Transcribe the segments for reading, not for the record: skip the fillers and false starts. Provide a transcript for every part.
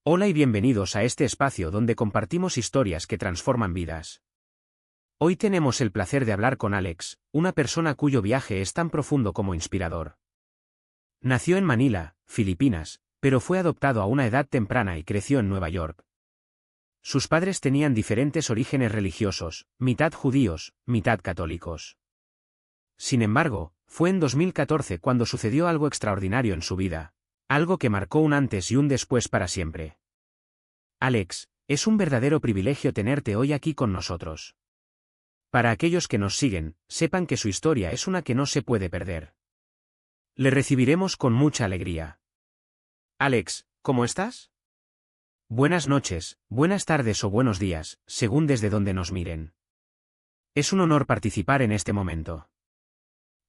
Hola y bienvenidos a este espacio donde compartimos historias que transforman vidas. Hoy tenemos el placer de hablar con Alex, una persona cuyo viaje es tan profundo como inspirador. Nació en Manila, Filipinas, pero fue adoptado a una edad temprana y creció en Nueva York. Sus padres tenían diferentes orígenes religiosos, mitad judíos, mitad católicos. Sin embargo, fue en 2014 cuando sucedió algo extraordinario en su vida. Algo que marcó un antes y un después para siempre. Alex, es un verdadero privilegio tenerte hoy aquí con nosotros. Para aquellos que nos siguen, sepan que su historia es una que no se puede perder. Le recibiremos con mucha alegría. Alex, ¿cómo estás? Buenas noches, buenas tardes o buenos días, según desde donde nos miren. Es un honor participar en este momento.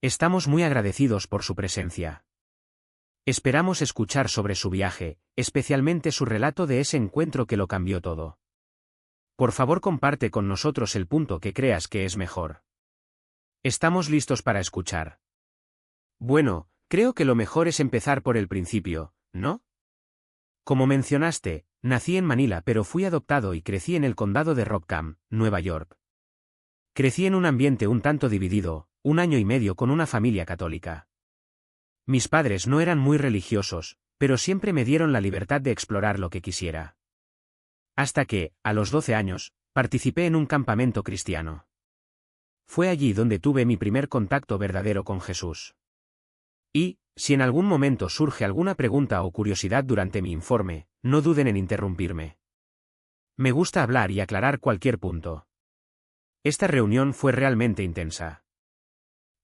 Estamos muy agradecidos por su presencia. Esperamos escuchar sobre su viaje, especialmente su relato de ese encuentro que lo cambió todo. Por favor, comparte con nosotros el punto que creas que es mejor. Estamos listos para escuchar. Bueno, creo que lo mejor es empezar por el principio, ¿no? Como mencionaste, nací en Manila pero fui adoptado y crecí en el condado de Rockland, Nueva York. Crecí en un ambiente un tanto dividido, 1 año y medio con una familia católica. Mis padres no eran muy religiosos, pero siempre me dieron la libertad de explorar lo que quisiera. Hasta que, a los 12 años, participé en un campamento cristiano. Fue allí donde tuve mi primer contacto verdadero con Jesús. Y, si en algún momento surge alguna pregunta o curiosidad durante mi informe, no duden en interrumpirme. Me gusta hablar y aclarar cualquier punto. Esta reunión fue realmente intensa.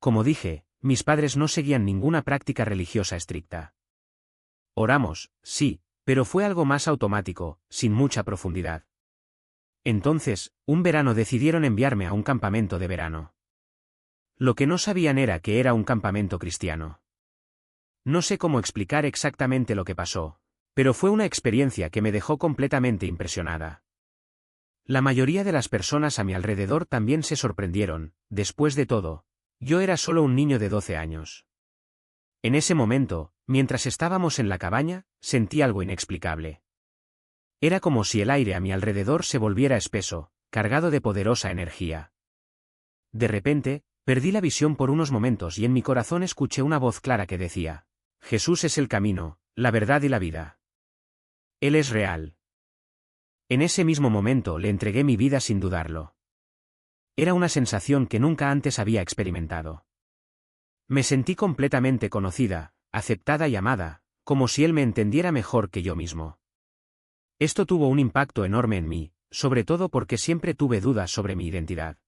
Como dije, mis padres no seguían ninguna práctica religiosa estricta. Oramos, sí, pero fue algo más automático, sin mucha profundidad. Entonces, un verano decidieron enviarme a un campamento de verano. Lo que no sabían era que era un campamento cristiano. No sé cómo explicar exactamente lo que pasó, pero fue una experiencia que me dejó completamente impresionada. La mayoría de las personas a mi alrededor también se sorprendieron. Después de todo, yo era solo un niño de 12 años. En ese momento, mientras estábamos en la cabaña, sentí algo inexplicable. Era como si el aire a mi alrededor se volviera espeso, cargado de poderosa energía. De repente, perdí la visión por unos momentos y en mi corazón escuché una voz clara que decía: Jesús es el camino, la verdad y la vida. Él es real. En ese mismo momento le entregué mi vida sin dudarlo. Era una sensación que nunca antes había experimentado. Me sentí completamente conocida, aceptada y amada, como si él me entendiera mejor que yo mismo. Esto tuvo un impacto enorme en mí, sobre todo porque siempre tuve dudas sobre mi identidad.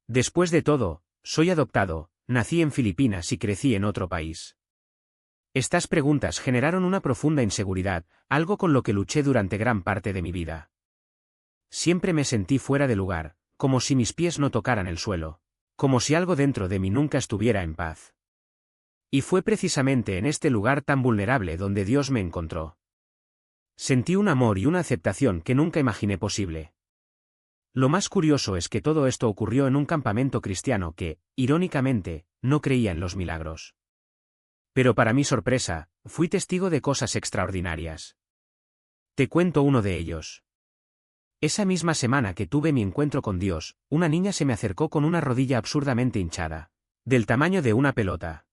Después de todo, soy adoptado, nací en Filipinas y crecí en otro país. Estas preguntas generaron una profunda inseguridad, algo con lo que luché durante gran parte de mi vida. Siempre me sentí fuera de lugar, como si mis pies no tocaran el suelo, como si algo dentro de mí nunca estuviera en paz. Y fue precisamente en este lugar tan vulnerable donde Dios me encontró. Sentí un amor y una aceptación que nunca imaginé posible. Lo más curioso es que todo esto ocurrió en un campamento cristiano que, irónicamente, no creía en los milagros. Pero para mi sorpresa, fui testigo de cosas extraordinarias. Te cuento uno de ellos. Esa misma semana que tuve mi encuentro con Dios, una niña se me acercó con una rodilla absurdamente hinchada, del tamaño de una pelota.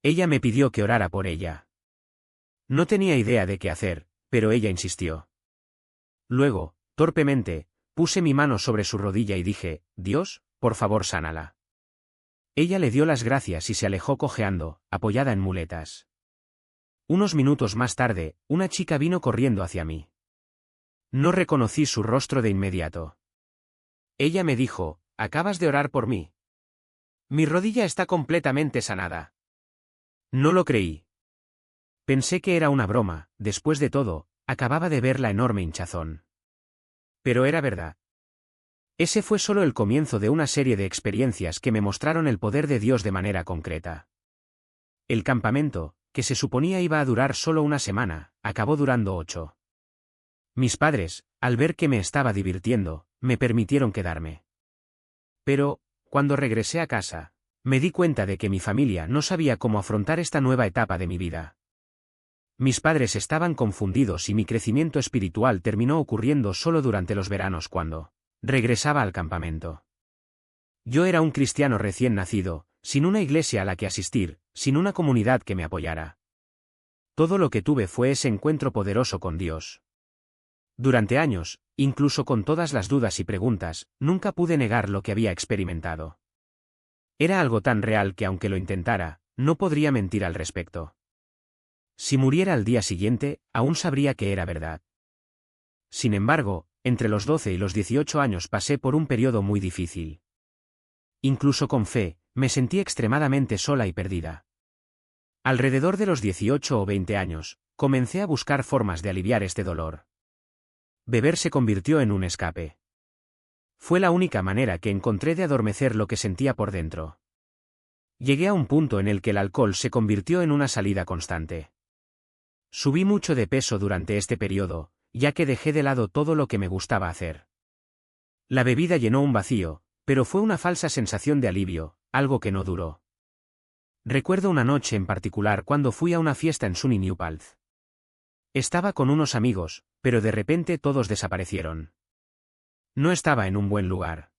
Ella me pidió que orara por ella. No tenía idea de qué hacer, pero ella insistió. Luego, torpemente, puse mi mano sobre su rodilla y dije: Dios, por favor, sánala. Ella le dio las gracias y se alejó cojeando, apoyada en muletas. Unos minutos más tarde, una chica vino corriendo hacia mí. No reconocí su rostro de inmediato. Ella me dijo: ¿acabas de orar por mí? Mi rodilla está completamente sanada. No lo creí. Pensé que era una broma, después de todo, acababa de ver la enorme hinchazón. Pero era verdad. Ese fue solo el comienzo de una serie de experiencias que me mostraron el poder de Dios de manera concreta. El campamento, que se suponía iba a durar solo una semana, acabó durando 8. Mis padres, al ver que me estaba divirtiendo, me permitieron quedarme. Pero, cuando regresé a casa, me di cuenta de que mi familia no sabía cómo afrontar esta nueva etapa de mi vida. Mis padres estaban confundidos y mi crecimiento espiritual terminó ocurriendo solo durante los veranos cuando regresaba al campamento. Yo era un cristiano recién nacido, sin una iglesia a la que asistir, sin una comunidad que me apoyara. Todo lo que tuve fue ese encuentro poderoso con Dios. Durante años, incluso con todas las dudas y preguntas, nunca pude negar lo que había experimentado. Era algo tan real que aunque lo intentara, no podría mentir al respecto. Si muriera al día siguiente, aún sabría que era verdad. Sin embargo, entre los 12 y los 18 años pasé por un periodo muy difícil. Incluso con fe, me sentí extremadamente sola y perdida. Alrededor de los 18 o 20 años, comencé a buscar formas de aliviar este dolor. Beber se convirtió en un escape. Fue la única manera que encontré de adormecer lo que sentía por dentro. Llegué a un punto en el que el alcohol se convirtió en una salida constante. Subí mucho de peso durante este periodo, ya que dejé de lado todo lo que me gustaba hacer. La bebida llenó un vacío, pero fue una falsa sensación de alivio, algo que no duró. Recuerdo una noche en particular cuando fui a una fiesta en SUNY New Paltz. Estaba con unos amigos, pero de repente todos desaparecieron. No estaba en un buen lugar.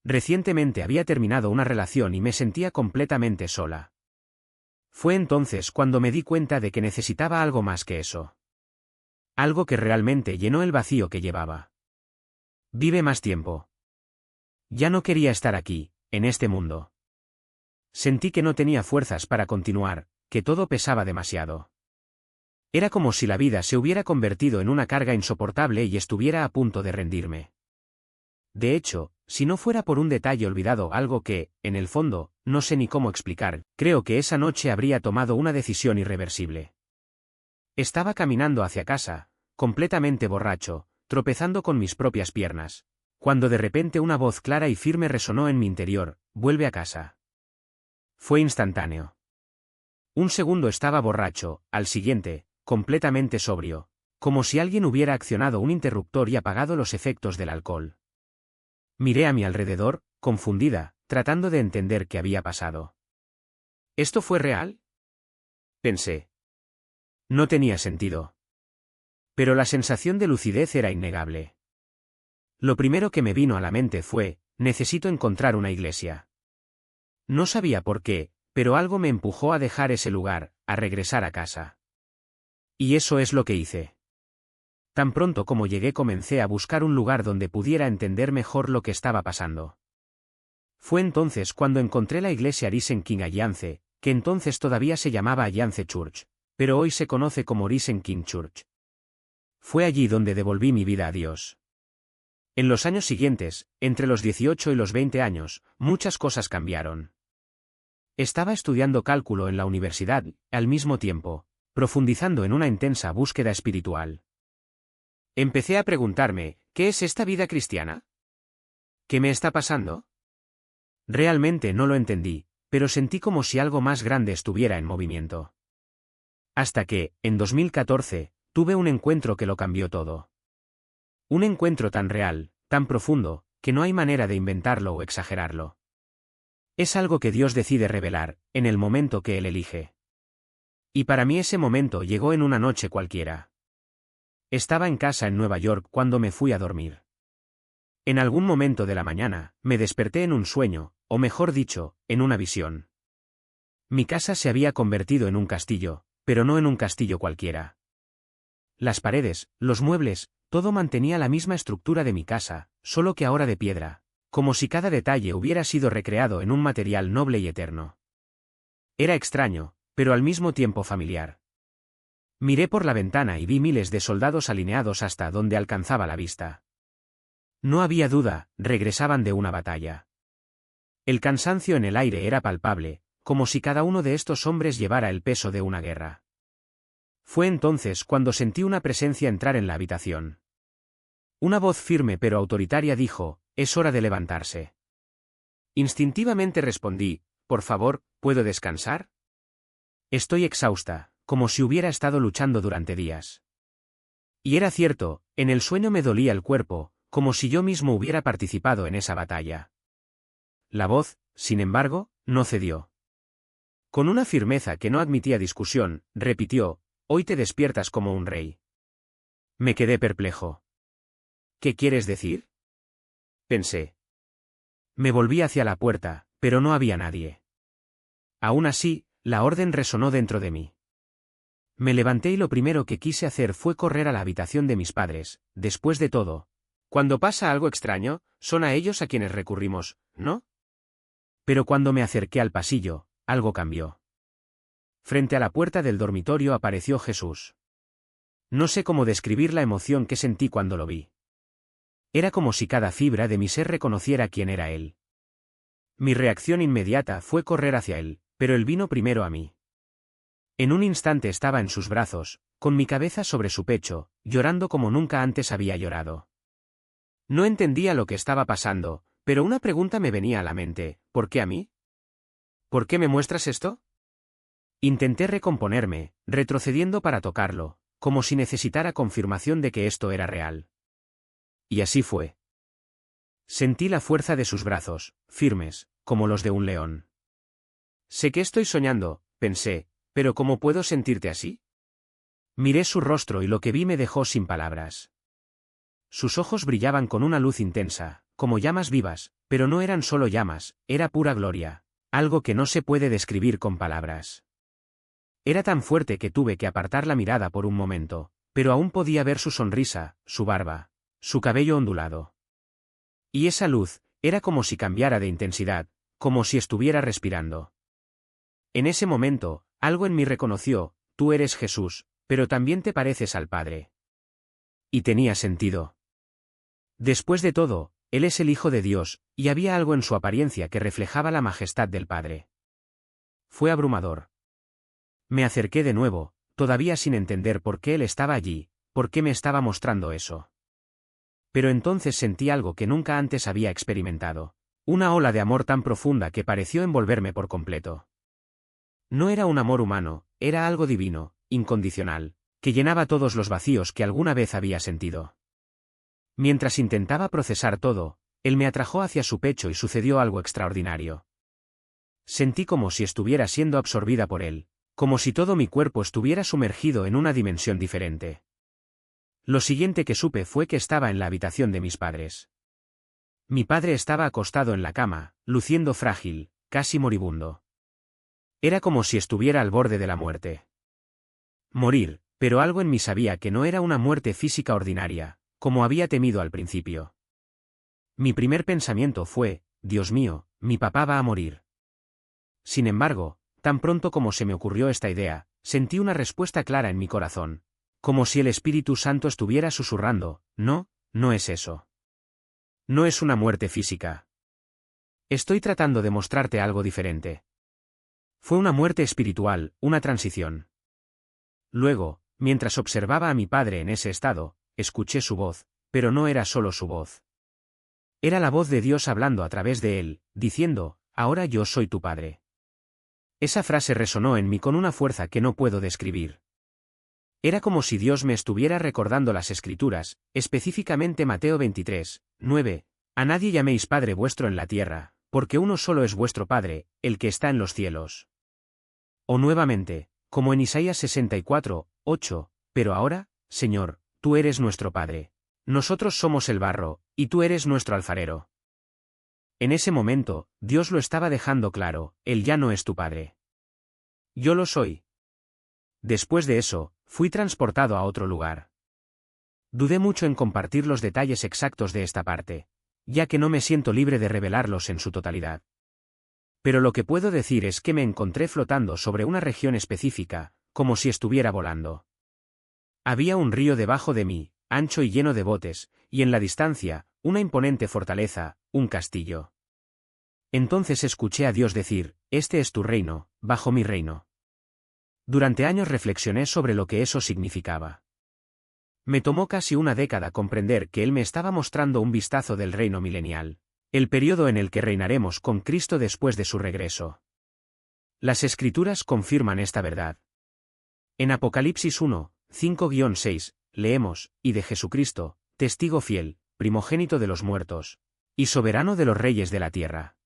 Recientemente había terminado una relación y me sentía completamente sola. Fue entonces cuando me di cuenta de que necesitaba algo más que eso. Algo que realmente llenó el vacío que llevaba. Vive más tiempo. Ya no quería estar aquí, en este mundo. Sentí que no tenía fuerzas para continuar, que todo pesaba demasiado. Era como si la vida se hubiera convertido en una carga insoportable y estuviera a punto de rendirme. De hecho, si no fuera por un detalle olvidado, algo que, en el fondo, no sé ni cómo explicar, creo que esa noche habría tomado una decisión irreversible. Estaba caminando hacia casa, completamente borracho, tropezando con mis propias piernas, cuando de repente una voz clara y firme resonó en mi interior: vuelve a casa. Fue instantáneo. Un segundo estaba borracho, al siguiente, completamente sobrio, como si alguien hubiera accionado un interruptor y apagado los efectos del alcohol. Miré a mi alrededor, confundida, tratando de entender qué había pasado. ¿Esto fue real?, pensé. No tenía sentido. Pero la sensación de lucidez era innegable. Lo primero que me vino a la mente fue: necesito encontrar una iglesia. No sabía por qué, pero algo me empujó a dejar ese lugar, a regresar a casa. Y eso es lo que hice. Tan pronto como llegué comencé a buscar un lugar donde pudiera entender mejor lo que estaba pasando. Fue entonces cuando encontré la iglesia Risen King Alliance, que entonces todavía se llamaba Alliance Church, pero hoy se conoce como Risen King Church. Fue allí donde devolví mi vida a Dios. En los años siguientes, entre los 18 y los 20 años, muchas cosas cambiaron. Estaba estudiando cálculo en la universidad, al mismo tiempo, profundizando en una intensa búsqueda espiritual. Empecé a preguntarme: ¿qué es esta vida cristiana? ¿Qué me está pasando? Realmente no lo entendí, pero sentí como si algo más grande estuviera en movimiento. Hasta que, en 2014, tuve un encuentro que lo cambió todo. Un encuentro tan real, tan profundo, que no hay manera de inventarlo o exagerarlo. Es algo que Dios decide revelar, en el momento que Él elige. Y para mí ese momento llegó en una noche cualquiera. Estaba en casa en Nueva York cuando me fui a dormir. En algún momento de la mañana, me desperté en un sueño, o mejor dicho, en una visión. Mi casa se había convertido en un castillo, pero no en un castillo cualquiera. Las paredes, los muebles, todo mantenía la misma estructura de mi casa, solo que ahora de piedra, como si cada detalle hubiera sido recreado en un material noble y eterno. Era extraño, pero al mismo tiempo familiar. Miré por la ventana y vi miles de soldados alineados hasta donde alcanzaba la vista. No había duda, regresaban de una batalla. El cansancio en el aire era palpable, como si cada uno de estos hombres llevara el peso de una guerra. Fue entonces cuando sentí una presencia entrar en la habitación. Una voz firme pero autoritaria dijo: es hora de levantarse. Instintivamente respondí: por favor, ¿puedo descansar? Estoy exhausta, como si hubiera estado luchando durante días. Y era cierto, en el sueño me dolía el cuerpo, como si yo mismo hubiera participado en esa batalla. La voz, sin embargo, no cedió. Con una firmeza que no admitía discusión, repitió: hoy te despiertas como un rey. Me quedé perplejo. ¿Qué quieres decir? Pensé. Me volví hacia la puerta, pero no había nadie. Aún así, la orden resonó dentro de mí. Me levanté y lo primero que quise hacer fue correr a la habitación de mis padres. Después de todo, cuando pasa algo extraño, son a ellos a quienes recurrimos, ¿no? Pero cuando me acerqué al pasillo, algo cambió. Frente a la puerta del dormitorio apareció Jesús. No sé cómo describir la emoción que sentí cuando lo vi. Era como si cada fibra de mi ser reconociera quién era él. Mi reacción inmediata fue correr hacia él, pero él vino primero a mí. En un instante estaba en sus brazos, con mi cabeza sobre su pecho, llorando como nunca antes había llorado. No entendía lo que estaba pasando, pero una pregunta me venía a la mente: ¿por qué a mí? ¿Por qué me muestras esto? Intenté recomponerme, retrocediendo para tocarlo, como si necesitara confirmación de que esto era real. Y así fue. Sentí la fuerza de sus brazos, firmes, como los de un león. Sé que estoy soñando, pensé, pero ¿cómo puedo sentirte así? Miré su rostro y lo que vi me dejó sin palabras. Sus ojos brillaban con una luz intensa, como llamas vivas, pero no eran solo llamas, era pura gloria, algo que no se puede describir con palabras. Era tan fuerte que tuve que apartar la mirada por un momento, pero aún podía ver su sonrisa, su barba, su cabello ondulado. Y esa luz, era como si cambiara de intensidad, como si estuviera respirando. En ese momento, algo en mí reconoció: tú eres Jesús, pero también te pareces al Padre. Y tenía sentido. Después de todo, Él es el Hijo de Dios, y había algo en su apariencia que reflejaba la majestad del Padre. Fue abrumador. Me acerqué de nuevo, todavía sin entender por qué Él estaba allí, por qué me estaba mostrando eso. Pero entonces sentí algo que nunca antes había experimentado, una ola de amor tan profunda que pareció envolverme por completo. No era un amor humano, era algo divino, incondicional, que llenaba todos los vacíos que alguna vez había sentido. Mientras intentaba procesar todo, Él me atrajo hacia su pecho y sucedió algo extraordinario. Sentí como si estuviera siendo absorbida por Él, como si todo mi cuerpo estuviera sumergido en una dimensión diferente. Lo siguiente que supe fue que estaba en la habitación de mis padres. Mi padre estaba acostado en la cama, luciendo frágil, casi moribundo. Era como si estuviera al borde de la muerte. Morir, pero algo en mí sabía que no era una muerte física ordinaria, como había temido al principio. Mi primer pensamiento fue: Dios mío, mi papá va a morir. Sin embargo, tan pronto como se me ocurrió esta idea, sentí una respuesta clara en mi corazón, como si el Espíritu Santo estuviera susurrando: no, no es eso. No es una muerte física. Estoy tratando de mostrarte algo diferente. Fue una muerte espiritual, una transición. Luego, mientras observaba a mi padre en ese estado, escuché su voz, pero no era solo su voz. Era la voz de Dios hablando a través de él, diciendo: ahora yo soy tu padre. Esa frase resonó en mí con una fuerza que no puedo describir. Era como si Dios me estuviera recordando las Escrituras, específicamente Mateo 23, 9, a nadie llaméis Padre vuestro en la tierra, porque uno solo es vuestro Padre, el que está en los cielos. O nuevamente, como en Isaías 64, 8, pero ahora, Señor, tú eres nuestro Padre. Nosotros somos el barro, y tú eres nuestro alfarero. En ese momento, Dios lo estaba dejando claro: Él ya no es tu Padre. Yo lo soy. Después de eso, fui transportado a otro lugar. Dudé mucho en compartir los detalles exactos de esta parte, ya que no me siento libre de revelarlos en su totalidad. Pero lo que puedo decir es que me encontré flotando sobre una región específica, como si estuviera volando. Había un río debajo de mí, ancho y lleno de botes, y en la distancia, una imponente fortaleza, un castillo. Entonces escuché a Dios decir: este es tu reino, bajo mi reino. Durante años reflexioné sobre lo que eso significaba. Me tomó casi una década comprender que Él me estaba mostrando un vistazo del reino milenial, el periodo en el que reinaremos con Cristo después de su regreso. Las Escrituras confirman esta verdad. En Apocalipsis 1, 5-6, leemos: y de Jesucristo, testigo fiel, primogénito de los muertos, y soberano de los reyes de la tierra.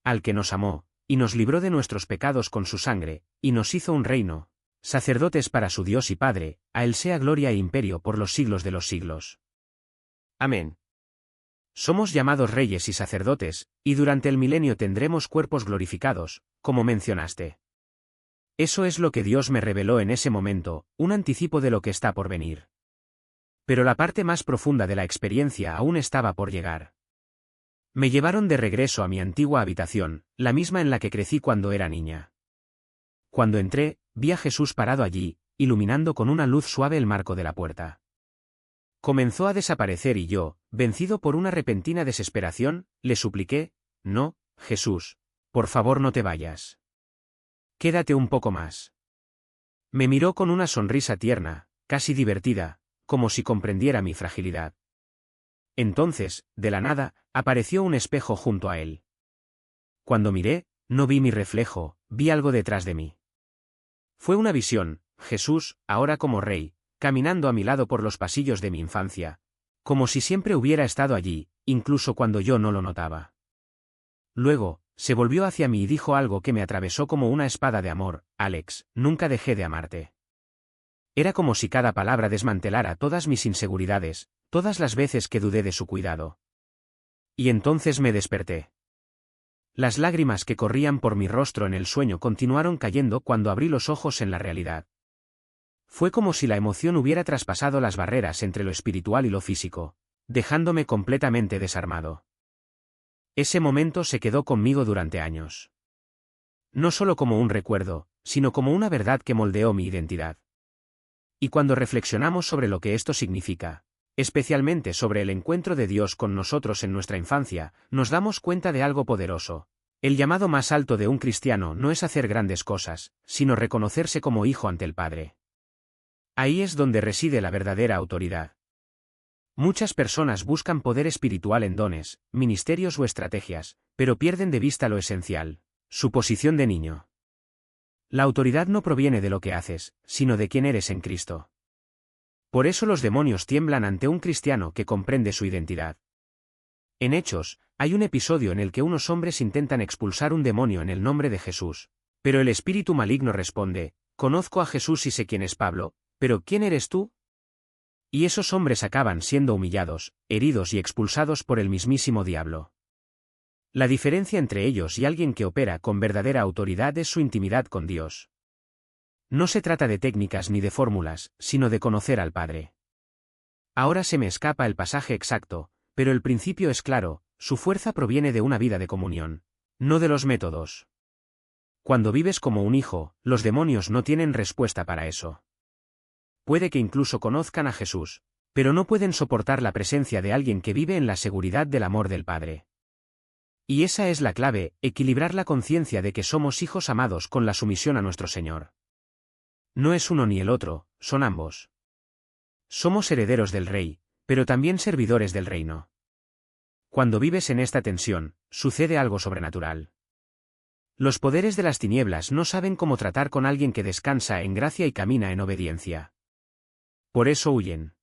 Al que nos amó, y nos libró de nuestros pecados con su sangre, y nos hizo un reino, sacerdotes para su Dios y Padre, a Él sea gloria e imperio por los siglos de los siglos. Amén. Somos llamados reyes y sacerdotes, y durante el milenio tendremos cuerpos glorificados, como mencionaste. Eso es lo que Dios me reveló en ese momento, un anticipo de lo que está por venir. Pero la parte más profunda de la experiencia aún estaba por llegar. Me llevaron de regreso a mi antigua habitación, la misma en la que crecí cuando era niña. Cuando entré, vi a Jesús parado allí, iluminando con una luz suave el marco de la puerta. Comenzó a desaparecer y yo, vencido por una repentina desesperación, le supliqué: «No, Jesús, por favor no te vayas. Quédate un poco más». Me miró con una sonrisa tierna, casi divertida, como si comprendiera mi fragilidad. Entonces, de la nada, apareció un espejo junto a él. Cuando miré, no vi mi reflejo, vi algo detrás de mí. Fue una visión, Jesús, ahora como rey, caminando a mi lado por los pasillos de mi infancia, como si siempre hubiera estado allí, incluso cuando yo no lo notaba. Luego, se volvió hacia mí y dijo algo que me atravesó como una espada de amor: «Alex, nunca dejé de amarte». Era como si cada palabra desmantelara todas mis inseguridades, todas las veces que dudé de su cuidado. Y entonces me desperté. Las lágrimas que corrían por mi rostro en el sueño continuaron cayendo cuando abrí los ojos en la realidad. Fue como si la emoción hubiera traspasado las barreras entre lo espiritual y lo físico, dejándome completamente desarmado. Ese momento se quedó conmigo durante años. No solo como un recuerdo, sino como una verdad que moldeó mi identidad. Y cuando reflexionamos sobre lo que esto significa, especialmente sobre el encuentro de Dios con nosotros en nuestra infancia, nos damos cuenta de algo poderoso. El llamado más alto de un cristiano no es hacer grandes cosas, sino reconocerse como hijo ante el Padre. Ahí es donde reside la verdadera autoridad. Muchas personas buscan poder espiritual en dones, ministerios o estrategias, pero pierden de vista lo esencial: su posición de niño. La autoridad no proviene de lo que haces, sino de quién eres en Cristo. Por eso los demonios tiemblan ante un cristiano que comprende su identidad. En Hechos, hay un episodio en el que unos hombres intentan expulsar un demonio en el nombre de Jesús, pero el espíritu maligno responde: «Conozco a Jesús y sé quién es Pablo, pero ¿quién eres tú?». Y esos hombres acaban siendo humillados, heridos y expulsados por el mismísimo diablo. La diferencia entre ellos y alguien que opera con verdadera autoridad es su intimidad con Dios. No se trata de técnicas ni de fórmulas, sino de conocer al Padre. Ahora se me escapa el pasaje exacto, pero el principio es claro: su fuerza proviene de una vida de comunión, no de los métodos. Cuando vives como un hijo, los demonios no tienen respuesta para eso. Puede que incluso conozcan a Jesús, pero no pueden soportar la presencia de alguien que vive en la seguridad del amor del Padre. Y esa es la clave: equilibrar la conciencia de que somos hijos amados con la sumisión a nuestro Señor. No es uno ni el otro, son ambos. Somos herederos del Rey, pero también servidores del reino. Cuando vives en esta tensión, sucede algo sobrenatural. Los poderes de las tinieblas no saben cómo tratar con alguien que descansa en gracia y camina en obediencia. Por eso huyen.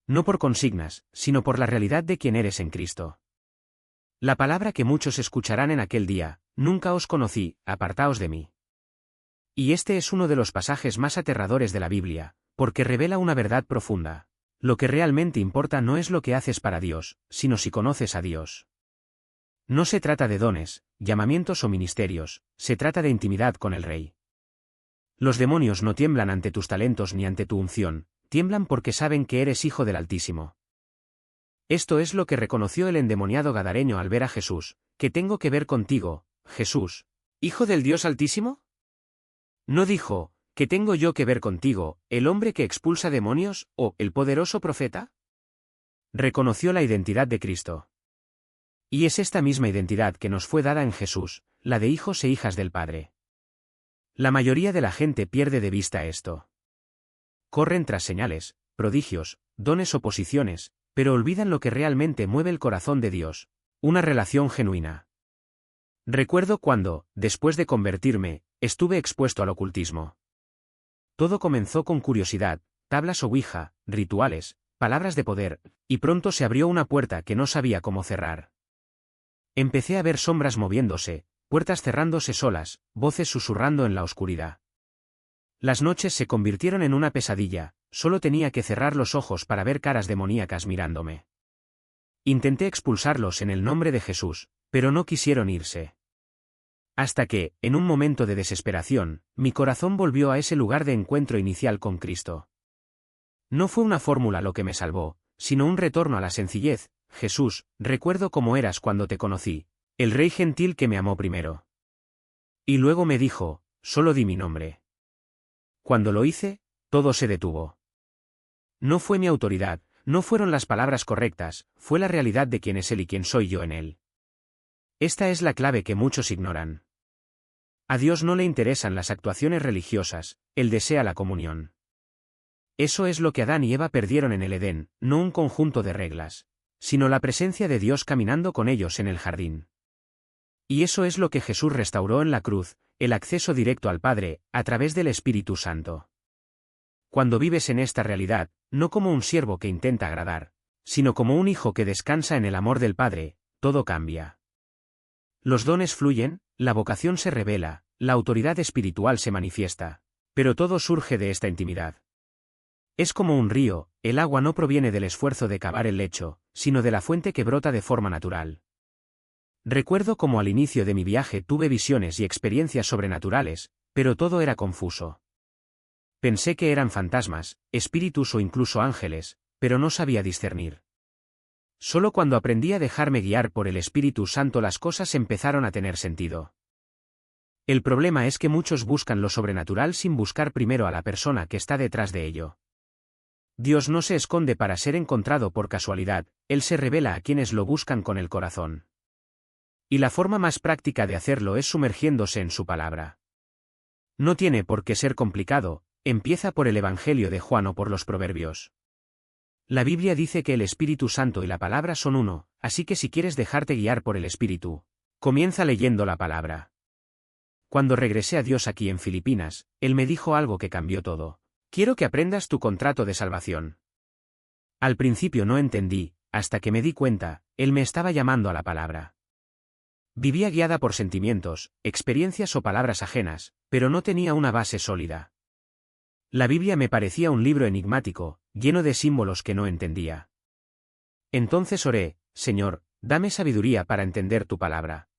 No por consignas, sino por la realidad de quién eres en Cristo. La palabra que muchos escucharán en aquel día: «Nunca os conocí, apartaos de mí». Y este es uno de los pasajes más aterradores de la Biblia, porque revela una verdad profunda: lo que realmente importa no es lo que haces para Dios, sino si conoces a Dios. No se trata de dones, llamamientos o ministerios, se trata de intimidad con el Rey. Los demonios no tiemblan ante tus talentos ni ante tu unción, tiemblan porque saben que eres hijo del Altísimo. Esto es lo que reconoció el endemoniado gadareño al ver a Jesús: «¿Qué tengo que ver contigo, Jesús, hijo del Dios Altísimo?». No dijo: «¿Qué tengo yo que ver contigo, el hombre que expulsa demonios, o el poderoso profeta?». Reconoció la identidad de Cristo. Y es esta misma identidad que nos fue dada en Jesús, la de hijos e hijas del Padre. La mayoría de la gente pierde de vista esto. Corren tras señales, prodigios, dones o posiciones, pero olvidan lo que realmente mueve el corazón de Dios: una relación genuina. Recuerdo cuando, después de convertirme, estuve expuesto al ocultismo. Todo comenzó con curiosidad: tablas ouija, rituales, palabras de poder, y pronto se abrió una puerta que no sabía cómo cerrar. Empecé a ver sombras moviéndose, puertas cerrándose solas, voces susurrando en la oscuridad. Las noches se convirtieron en una pesadilla, solo tenía que cerrar los ojos para ver caras demoníacas mirándome. Intenté expulsarlos en el nombre de Jesús, pero no quisieron irse. Hasta que, en un momento de desesperación, mi corazón volvió a ese lugar de encuentro inicial con Cristo. No fue una fórmula lo que me salvó, sino un retorno a la sencillez. Jesús, recuerdo cómo eras cuando te conocí, el Rey gentil que me amó primero. Y luego me dijo, solo di mi nombre. Cuando lo hice, todo se detuvo. No fue mi autoridad, no fueron las palabras correctas, fue la realidad de quién es Él y quién soy yo en Él. Esta es la clave que muchos ignoran. A Dios no le interesan las actuaciones religiosas, Él desea la comunión. Eso es lo que Adán y Eva perdieron en el Edén, no un conjunto de reglas, sino la presencia de Dios caminando con ellos en el jardín. Y eso es lo que Jesús restauró en la cruz, el acceso directo al Padre, a través del Espíritu Santo. Cuando vives en esta realidad, no como un siervo que intenta agradar, sino como un hijo que descansa en el amor del Padre, todo cambia. Los dones fluyen, la vocación se revela, la autoridad espiritual se manifiesta, pero todo surge de esta intimidad. Es como un río, el agua no proviene del esfuerzo de cavar el lecho, sino de la fuente que brota de forma natural. Recuerdo cómo al inicio de mi viaje tuve visiones y experiencias sobrenaturales, pero todo era confuso. Pensé que eran fantasmas, espíritus o incluso ángeles, pero no sabía discernir. Solo cuando aprendí a dejarme guiar por el Espíritu Santo las cosas empezaron a tener sentido. El problema es que muchos buscan lo sobrenatural sin buscar primero a la persona que está detrás de ello. Dios no se esconde para ser encontrado por casualidad, Él se revela a quienes lo buscan con el corazón. Y la forma más práctica de hacerlo es sumergiéndose en su palabra. No tiene por qué ser complicado, empieza por el Evangelio de Juan o por los Proverbios. La Biblia dice que el Espíritu Santo y la palabra son uno, así que si quieres dejarte guiar por el Espíritu, comienza leyendo la palabra. Cuando regresé a Dios aquí en Filipinas, Él me dijo algo que cambió todo. Quiero que aprendas tu contrato de salvación. Al principio no entendí, hasta que me di cuenta, Él me estaba llamando a la palabra. Vivía guiada por sentimientos, experiencias o palabras ajenas, pero no tenía una base sólida. La Biblia me parecía un libro enigmático, lleno de símbolos que no entendía. Entonces oré, Señor, dame sabiduría para entender tu palabra.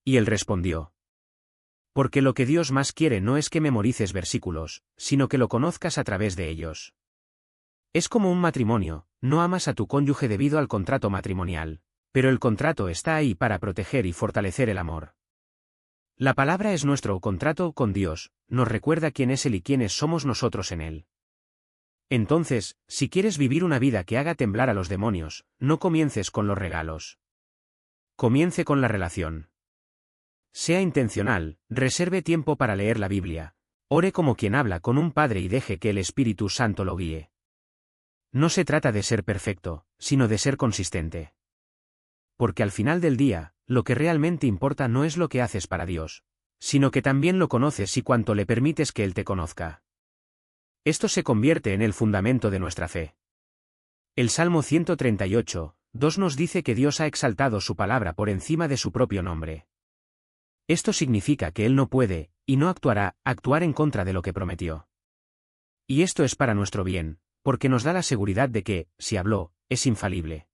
Y Él respondió. Porque lo que Dios más quiere no es que memorices versículos, sino que lo conozcas a través de ellos. Es como un matrimonio, no amas a tu cónyuge debido al contrato matrimonial, pero el contrato está ahí para proteger y fortalecer el amor. La palabra es nuestro contrato con Dios, nos recuerda quién es Él y quiénes somos nosotros en Él. Entonces, si quieres vivir una vida que haga temblar a los demonios, no comiences con los regalos. Comience con la relación. Sea intencional, reserve tiempo para leer la Biblia, ore como quien habla con un padre y deje que el Espíritu Santo lo guíe. No se trata de ser perfecto, sino de ser consistente. Porque al final del día, lo que realmente importa no es lo que haces para Dios, sino que también lo conoces y cuánto le permites que Él te conozca. Esto se convierte en el fundamento de nuestra fe. El Salmo 138, 2 nos dice que Dios ha exaltado su palabra por encima de su propio nombre. Esto significa que Él no puede, y no actuará, actuar en contra de lo que prometió. Y esto es para nuestro bien, porque nos da la seguridad de que, si habló, es infalible.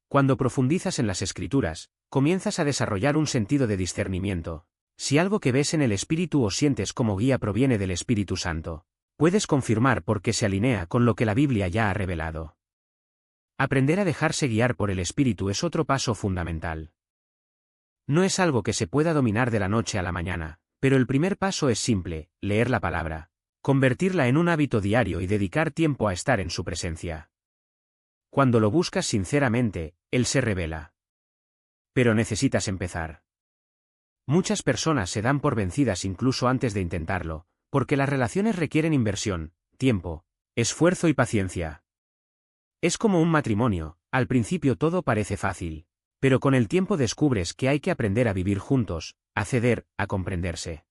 Cuando profundizas en las Escrituras, comienzas a desarrollar un sentido de discernimiento. Si algo que ves en el Espíritu o sientes como guía proviene del Espíritu Santo, puedes confirmar porque se alinea con lo que la Biblia ya ha revelado. Aprender a dejarse guiar por el Espíritu es otro paso fundamental. No es algo que se pueda dominar de la noche a la mañana, pero el primer paso es simple, leer la palabra, convertirla en un hábito diario y dedicar tiempo a estar en su presencia. Cuando lo buscas sinceramente, Él se revela. Pero necesitas empezar. Muchas personas se dan por vencidas incluso antes de intentarlo, porque las relaciones requieren inversión, tiempo, esfuerzo y paciencia. Es como un matrimonio, al principio todo parece fácil, pero con el tiempo descubres que hay que aprender a vivir juntos, a ceder, a comprenderse.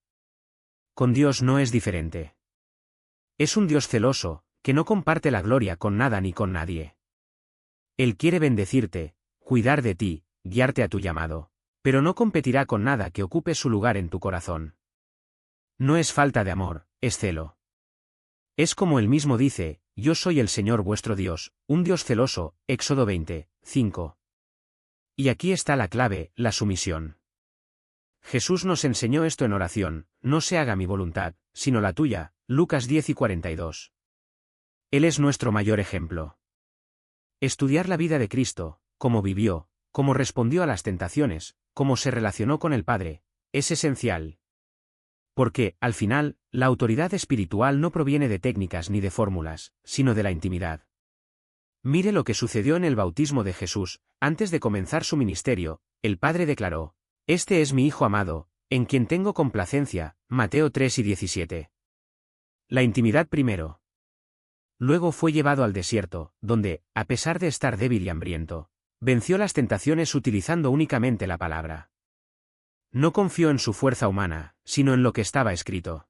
Con Dios no es diferente. Es un Dios celoso, que no comparte la gloria con nada ni con nadie. Él quiere bendecirte, cuidar de ti, guiarte a tu llamado, pero no competirá con nada que ocupe su lugar en tu corazón. No es falta de amor, es celo. Es como él mismo dice, yo soy el Señor vuestro Dios, un Dios celoso, Éxodo 20, 5. Y aquí está la clave, la sumisión. Jesús nos enseñó esto en oración, no se haga mi voluntad, sino la tuya, Lucas 10 y 42. Él es nuestro mayor ejemplo. Estudiar la vida de Cristo, cómo vivió, cómo respondió a las tentaciones, cómo se relacionó con el Padre, es esencial. Porque, al final, la autoridad espiritual no proviene de técnicas ni de fórmulas, sino de la intimidad. Mire lo que sucedió en el bautismo de Jesús. Antes de comenzar su ministerio, el Padre declaró: Este es mi Hijo amado, en quien tengo complacencia, Mateo 3 y 17. La intimidad primero. Luego fue llevado al desierto, donde, a pesar de estar débil y hambriento, venció las tentaciones utilizando únicamente la palabra. No confió en su fuerza humana, sino en lo que estaba escrito.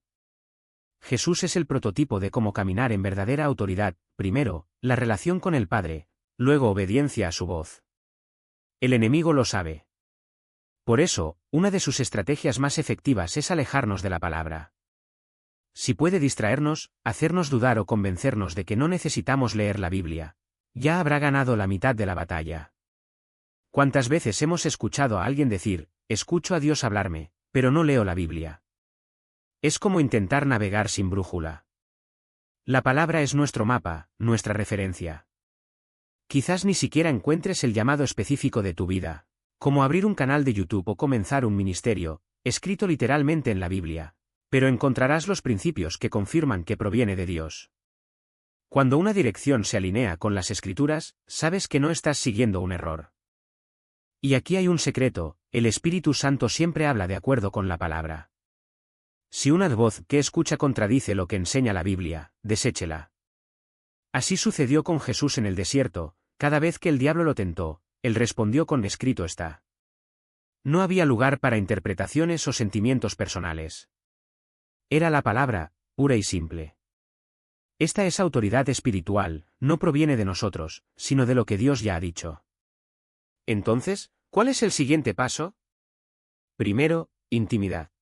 Jesús es el prototipo de cómo caminar en verdadera autoridad, primero, la relación con el Padre, luego obediencia a su voz. El enemigo lo sabe. Por eso, una de sus estrategias más efectivas es alejarnos de la palabra. Si puede distraernos, hacernos dudar o convencernos de que no necesitamos leer la Biblia, ya habrá ganado la mitad de la batalla. ¿Cuántas veces hemos escuchado a alguien decir, escucho a Dios hablarme, pero no leo la Biblia? Es como intentar navegar sin brújula. La palabra es nuestro mapa, nuestra referencia. Quizás ni siquiera encuentres el llamado específico de tu vida, como abrir un canal de YouTube o comenzar un ministerio, escrito literalmente en la Biblia, pero encontrarás los principios que confirman que proviene de Dios. Cuando una dirección se alinea con las Escrituras, sabes que no estás siguiendo un error. Y aquí hay un secreto: el Espíritu Santo siempre habla de acuerdo con la palabra. Si una voz que escucha contradice lo que enseña la Biblia, deséchela. Así sucedió con Jesús en el desierto. Cada vez que el diablo lo tentó, él respondió con escrito está. No había lugar para interpretaciones o sentimientos personales. Era la palabra, pura y simple. Esta es autoridad espiritual, no proviene de nosotros, sino de lo que Dios ya ha dicho. Entonces, ¿cuál es el siguiente paso? Primero, intimidad.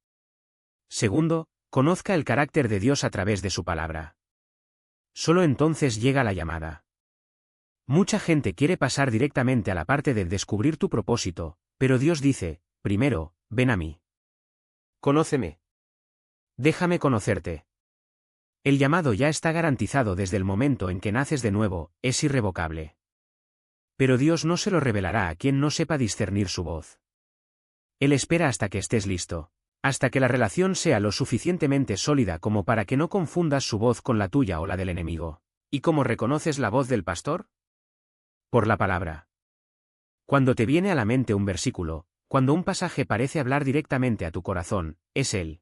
Segundo, conozca el carácter de Dios a través de su palabra. Solo entonces llega la llamada. Mucha gente quiere pasar directamente a la parte de descubrir tu propósito, pero Dios dice, primero, ven a mí. Conóceme. Déjame conocerte. El llamado ya está garantizado desde el momento en que naces de nuevo, es irrevocable. Pero Dios no se lo revelará a quien no sepa discernir su voz. Él espera hasta que estés listo, hasta que la relación sea lo suficientemente sólida como para que no confundas su voz con la tuya o la del enemigo. ¿Y cómo reconoces la voz del pastor? Por la palabra. Cuando te viene a la mente un versículo, cuando un pasaje parece hablar directamente a tu corazón, es él.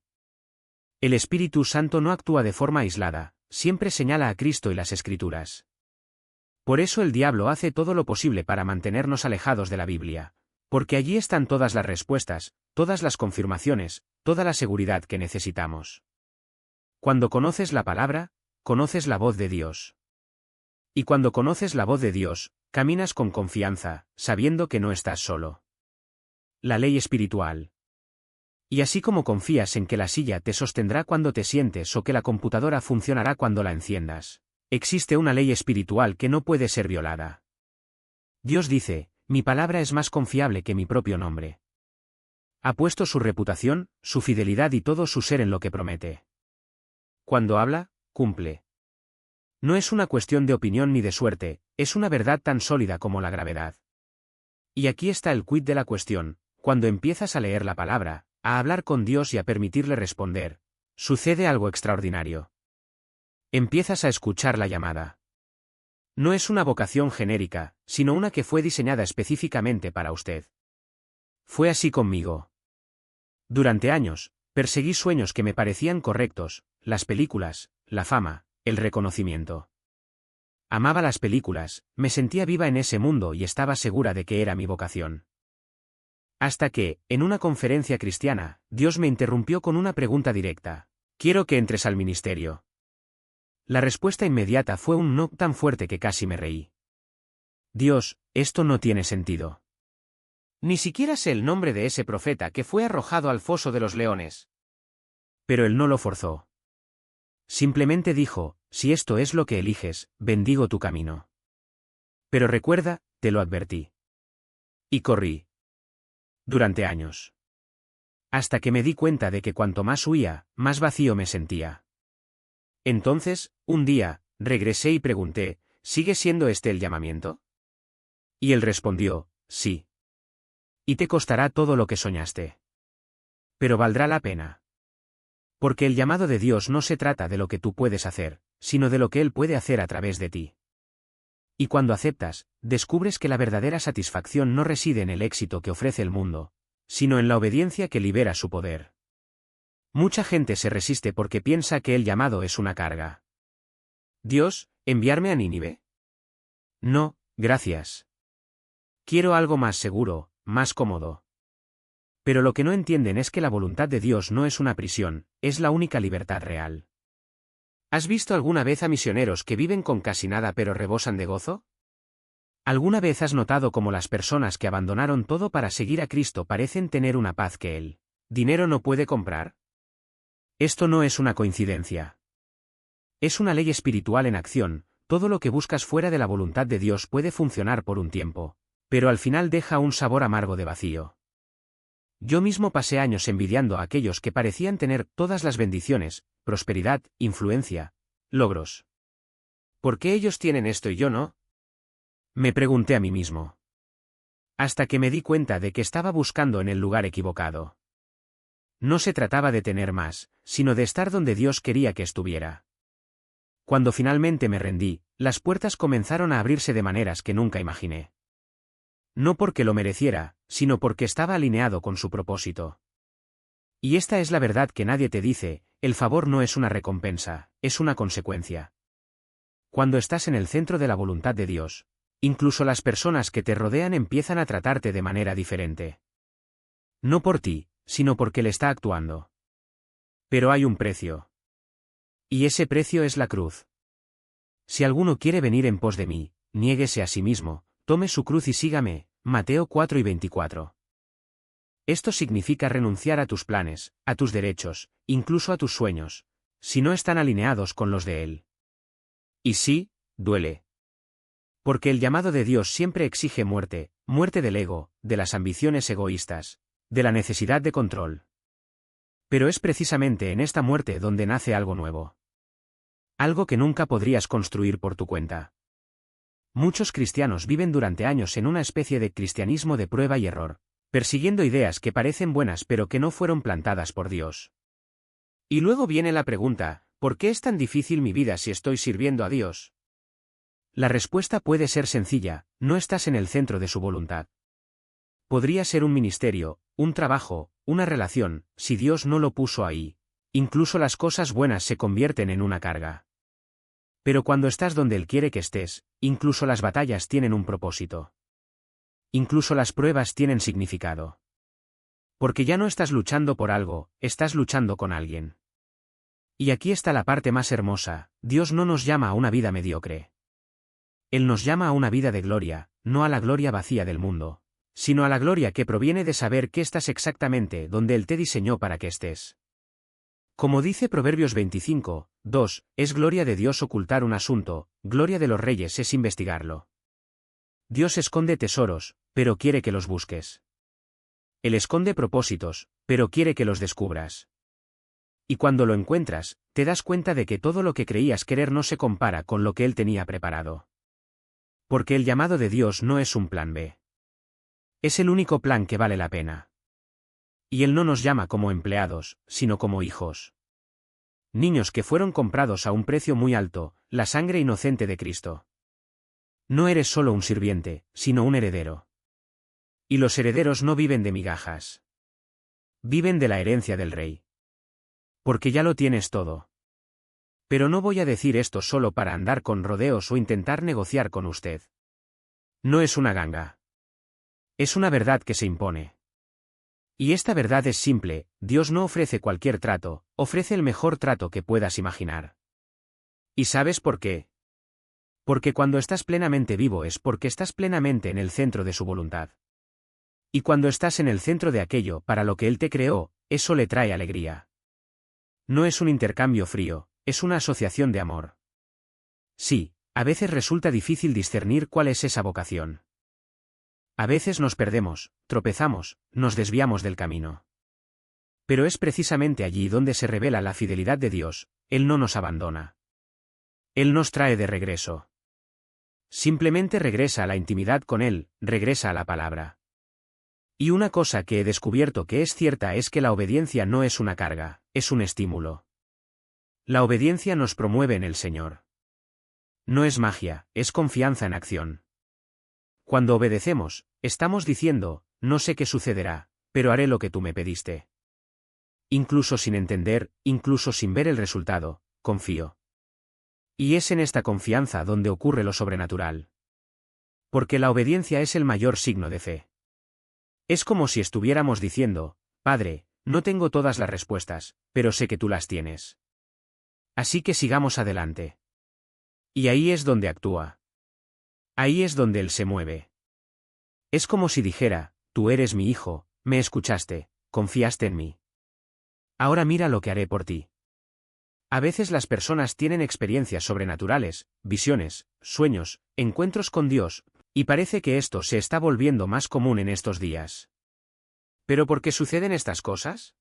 El Espíritu Santo no actúa de forma aislada, siempre señala a Cristo y las Escrituras. Por eso el diablo hace todo lo posible para mantenernos alejados de la Biblia, porque allí están todas las respuestas, todas las confirmaciones, toda la seguridad que necesitamos. Cuando conoces la palabra, conoces la voz de Dios. Y cuando conoces la voz de Dios, caminas con confianza, sabiendo que no estás solo. La ley espiritual. Y así como confías en que la silla te sostendrá cuando te sientes o que la computadora funcionará cuando la enciendas, existe una ley espiritual que no puede ser violada. Dios dice, mi palabra es más confiable que mi propio nombre. Ha puesto su reputación, su fidelidad y todo su ser en lo que promete. Cuando habla, cumple. No es una cuestión de opinión ni de suerte, es una verdad tan sólida como la gravedad. Y aquí está el quid de la cuestión: cuando empiezas a leer la palabra, a hablar con Dios y a permitirle responder, sucede algo extraordinario. Empiezas a escuchar la llamada. No es una vocación genérica, sino una que fue diseñada específicamente para usted. Fue así conmigo. Durante años, perseguí sueños que me parecían correctos: las películas, la fama, el reconocimiento. Amaba las películas, me sentía viva en ese mundo y estaba segura de que era mi vocación. Hasta que, en una conferencia cristiana, Dios me interrumpió con una pregunta directa: quiero que entres al ministerio. La respuesta inmediata fue un no tan fuerte que casi me reí. Dios, esto no tiene sentido. Ni siquiera sé el nombre de ese profeta que fue arrojado al foso de los leones. Pero él no lo forzó. Simplemente dijo, si esto es lo que eliges, bendigo tu camino. Pero recuerda, te lo advertí. Y corrí. Durante años. Hasta que me di cuenta de que cuanto más huía, más vacío me sentía. Entonces, un día, regresé y pregunté, ¿sigue siendo este el llamamiento? Y él respondió, sí. Y te costará todo lo que soñaste. Pero valdrá la pena. Porque el llamado de Dios no se trata de lo que tú puedes hacer, sino de lo que Él puede hacer a través de ti. Y cuando aceptas, descubres que la verdadera satisfacción no reside en el éxito que ofrece el mundo, sino en la obediencia que libera su poder. Mucha gente se resiste porque piensa que el llamado es una carga. Dios, ¿enviarme a Nínive? No, gracias. Quiero algo más seguro, más cómodo. Pero lo que no entienden es que la voluntad de Dios no es una prisión, es la única libertad real. ¿Has visto alguna vez a misioneros que viven con casi nada pero rebosan de gozo? ¿Alguna vez has notado cómo las personas que abandonaron todo para seguir a Cristo parecen tener una paz que el dinero no puede comprar? Esto no es una coincidencia. Es una ley espiritual en acción, todo lo que buscas fuera de la voluntad de Dios puede funcionar por un tiempo, pero al final deja un sabor amargo de vacío. Yo mismo pasé años envidiando a aquellos que parecían tener todas las bendiciones, prosperidad, influencia, logros. ¿Por qué ellos tienen esto y yo no? Me pregunté a mí mismo. Hasta que me di cuenta de que estaba buscando en el lugar equivocado. No se trataba de tener más, sino de estar donde Dios quería que estuviera. Cuando finalmente me rendí, las puertas comenzaron a abrirse de maneras que nunca imaginé. No porque lo mereciera, sino porque estaba alineado con su propósito. Y esta es la verdad que nadie te dice, el favor no es una recompensa, es una consecuencia. Cuando estás en el centro de la voluntad de Dios, incluso las personas que te rodean empiezan a tratarte de manera diferente. No por ti, sino porque Él está actuando. Pero hay un precio. Y ese precio es la cruz. Si alguno quiere venir en pos de mí, niéguese a sí mismo, tome su cruz y sígame, Mateo 4:24. Esto significa renunciar a tus planes, a tus derechos, incluso a tus sueños, si no están alineados con los de Él. Y sí, duele. Porque el llamado de Dios siempre exige muerte, muerte del ego, de las ambiciones egoístas, de la necesidad de control. Pero es precisamente en esta muerte donde nace algo nuevo. Algo que nunca podrías construir por tu cuenta. Muchos cristianos viven durante años en una especie de cristianismo de prueba y error, persiguiendo ideas que parecen buenas pero que no fueron plantadas por Dios. Y luego viene la pregunta, ¿por qué es tan difícil mi vida si estoy sirviendo a Dios? La respuesta puede ser sencilla, no estás en el centro de su voluntad. Podría ser un ministerio, un trabajo, una relación, si Dios no lo puso ahí. Incluso las cosas buenas se convierten en una carga. Pero cuando estás donde Él quiere que estés, incluso las batallas tienen un propósito. Incluso las pruebas tienen significado. Porque ya no estás luchando por algo, estás luchando con alguien. Y aquí está la parte más hermosa, Dios no nos llama a una vida mediocre. Él nos llama a una vida de gloria, no a la gloria vacía del mundo, sino a la gloria que proviene de saber que estás exactamente donde Él te diseñó para que estés. Como dice Proverbios 25:2, es gloria de Dios ocultar un asunto, gloria de los reyes es investigarlo. Dios esconde tesoros, pero quiere que los busques. Él esconde propósitos, pero quiere que los descubras. Y cuando lo encuentras, te das cuenta de que todo lo que creías querer no se compara con lo que Él tenía preparado. Porque el llamado de Dios no es un plan B. Es el único plan que vale la pena. Y Él no nos llama como empleados, sino como hijos. Niños que fueron comprados a un precio muy alto, la sangre inocente de Cristo. No eres solo un sirviente, sino un heredero. Y los herederos no viven de migajas. Viven de la herencia del rey. Porque ya lo tienes todo. Pero no voy a decir esto solo para andar con rodeos o intentar negociar con usted. No es una ganga. Es una verdad que se impone. Y esta verdad es simple, Dios no ofrece cualquier trato, ofrece el mejor trato que puedas imaginar. ¿Y sabes por qué? Porque cuando estás plenamente vivo es porque estás plenamente en el centro de su voluntad. Y cuando estás en el centro de aquello para lo que Él te creó, eso le trae alegría. No es un intercambio frío, es una asociación de amor. Sí, a veces resulta difícil discernir cuál es esa vocación. A veces nos perdemos, tropezamos, nos desviamos del camino. Pero es precisamente allí donde se revela la fidelidad de Dios. Él no nos abandona. Él nos trae de regreso. Simplemente regresa a la intimidad con Él, regresa a la palabra. Y una cosa que he descubierto que es cierta es que la obediencia no es una carga, es un estímulo. La obediencia nos promueve en el Señor. No es magia, es confianza en acción. Cuando obedecemos, estamos diciendo, no sé qué sucederá, pero haré lo que tú me pediste. Incluso sin entender, incluso sin ver el resultado, confío. Y es en esta confianza donde ocurre lo sobrenatural. Porque la obediencia es el mayor signo de fe. Es como si estuviéramos diciendo, Padre, no tengo todas las respuestas, pero sé que tú las tienes. Así que sigamos adelante. Y ahí es donde actúa. Ahí es donde Él se mueve. Es como si dijera, tú eres mi hijo, me escuchaste, confiaste en mí. Ahora mira lo que haré por ti. A veces las personas tienen experiencias sobrenaturales, visiones, sueños, encuentros con Dios, y parece que esto se está volviendo más común en estos días. ¿Pero por qué suceden estas cosas?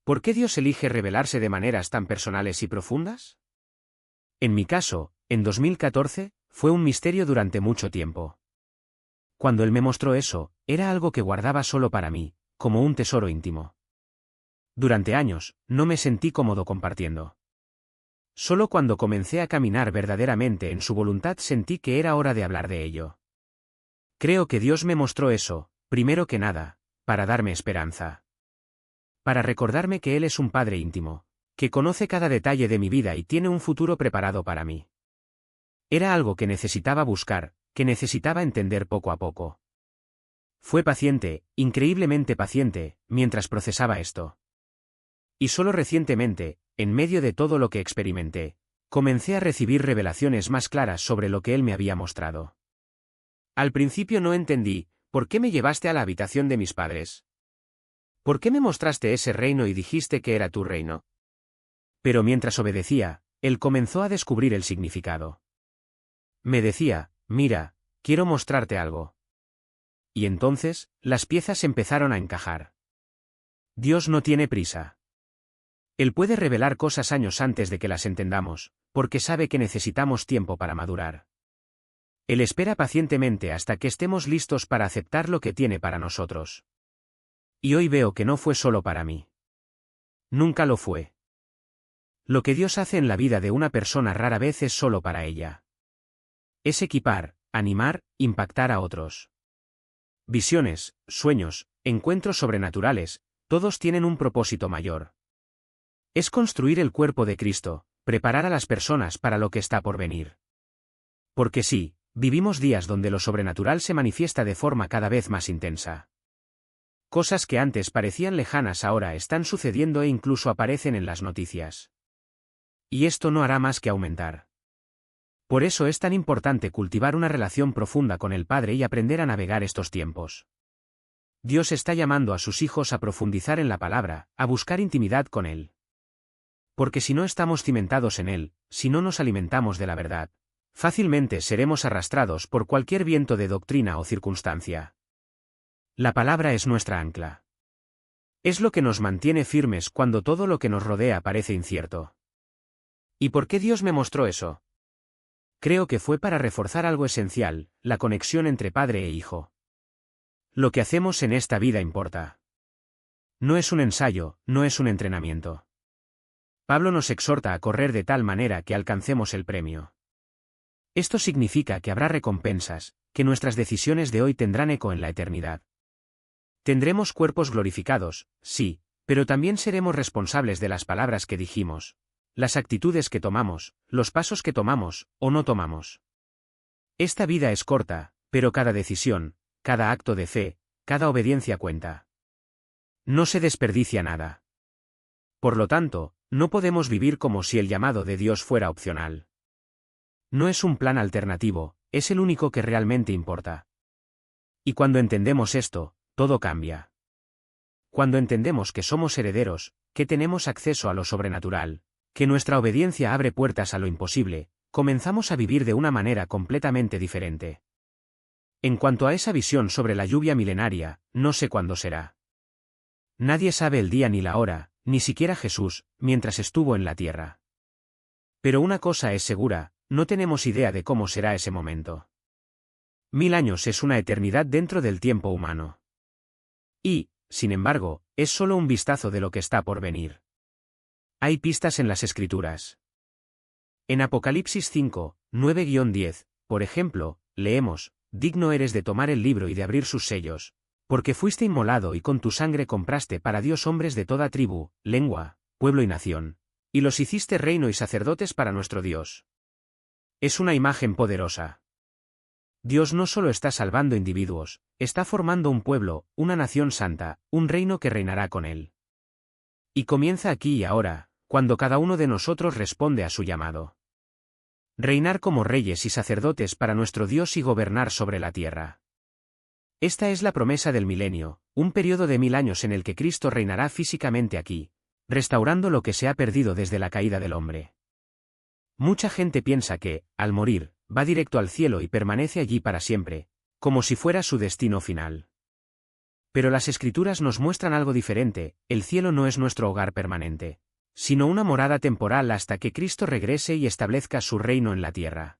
¿Por qué Dios elige revelarse de maneras tan personales y profundas? En mi caso, en 2014, fue un misterio durante mucho tiempo. Cuando Él me mostró eso, era algo que guardaba solo para mí, como un tesoro íntimo. Durante años, no me sentí cómodo compartiendo. Solo cuando comencé a caminar verdaderamente en su voluntad sentí que era hora de hablar de ello. Creo que Dios me mostró eso, primero que nada, para darme esperanza. Para recordarme que Él es un Padre íntimo, que conoce cada detalle de mi vida y tiene un futuro preparado para mí. Era algo que necesitaba buscar, que necesitaba entender poco a poco. Fue paciente, increíblemente paciente, mientras procesaba esto. Y solo recientemente, en medio de todo lo que experimenté, comencé a recibir revelaciones más claras sobre lo que Él me había mostrado. Al principio no entendí, ¿por qué me llevaste a la habitación de mis padres? ¿Por qué me mostraste ese reino y dijiste que era tu reino? Pero mientras obedecía, Él comenzó a descubrir el significado. Me decía, mira, quiero mostrarte algo. Y entonces, las piezas empezaron a encajar. Dios no tiene prisa. Él puede revelar cosas años antes de que las entendamos, porque sabe que necesitamos tiempo para madurar. Él espera pacientemente hasta que estemos listos para aceptar lo que tiene para nosotros. Y hoy veo que no fue solo para mí. Nunca lo fue. Lo que Dios hace en la vida de una persona rara vez es solo para ella. Es equipar, animar, impactar a otros. Visiones, sueños, encuentros sobrenaturales, todos tienen un propósito mayor. Es construir el cuerpo de Cristo, preparar a las personas para lo que está por venir. Porque sí, vivimos días donde lo sobrenatural se manifiesta de forma cada vez más intensa. Cosas que antes parecían lejanas ahora están sucediendo e incluso aparecen en las noticias. Y esto no hará más que aumentar. Por eso es tan importante cultivar una relación profunda con el Padre y aprender a navegar estos tiempos. Dios está llamando a sus hijos a profundizar en la palabra, a buscar intimidad con Él. Porque si no estamos cimentados en Él, si no nos alimentamos de la verdad, fácilmente seremos arrastrados por cualquier viento de doctrina o circunstancia. La palabra es nuestra ancla. Es lo que nos mantiene firmes cuando todo lo que nos rodea parece incierto. ¿Y por qué Dios me mostró eso? Creo que fue para reforzar algo esencial, la conexión entre padre e hijo. Lo que hacemos en esta vida importa. No es un ensayo, no es un entrenamiento. Pablo nos exhorta a correr de tal manera que alcancemos el premio. Esto significa que habrá recompensas, que nuestras decisiones de hoy tendrán eco en la eternidad. Tendremos cuerpos glorificados, sí, pero también seremos responsables de las palabras que dijimos, las actitudes que tomamos, los pasos que tomamos, o no tomamos. Esta vida es corta, pero cada decisión, cada acto de fe, cada obediencia cuenta. No se desperdicia nada. Por lo tanto, no podemos vivir como si el llamado de Dios fuera opcional. No es un plan alternativo, es el único que realmente importa. Y cuando entendemos esto, todo cambia. Cuando entendemos que somos herederos, que tenemos acceso a lo sobrenatural, que nuestra obediencia abre puertas a lo imposible, comenzamos a vivir de una manera completamente diferente. En cuanto a esa visión sobre la lluvia milenaria, no sé cuándo será. Nadie sabe el día ni la hora, ni siquiera Jesús, mientras estuvo en la tierra. Pero una cosa es segura, no tenemos idea de cómo será ese momento. 1000 años es una eternidad dentro del tiempo humano. Y, sin embargo, es solo un vistazo de lo que está por venir. Hay pistas en las Escrituras. En Apocalipsis 5, 9-10, por ejemplo, leemos: «Digno eres de tomar el libro y de abrir sus sellos, porque fuiste inmolado y con tu sangre compraste para Dios hombres de toda tribu, lengua, pueblo y nación, y los hiciste reino y sacerdotes para nuestro Dios». Es una imagen poderosa. Dios no solo está salvando individuos, está formando un pueblo, una nación santa, un reino que reinará con él. Y comienza aquí y ahora, cuando cada uno de nosotros responde a su llamado. Reinar como reyes y sacerdotes para nuestro Dios y gobernar sobre la tierra. Esta es la promesa del milenio, un periodo de 1000 años en el que Cristo reinará físicamente aquí, restaurando lo que se ha perdido desde la caída del hombre. Mucha gente piensa que, al morir, va directo al cielo y permanece allí para siempre, como si fuera su destino final. Pero las Escrituras nos muestran algo diferente: el cielo no es nuestro hogar permanente, sino una morada temporal hasta que Cristo regrese y establezca su reino en la tierra.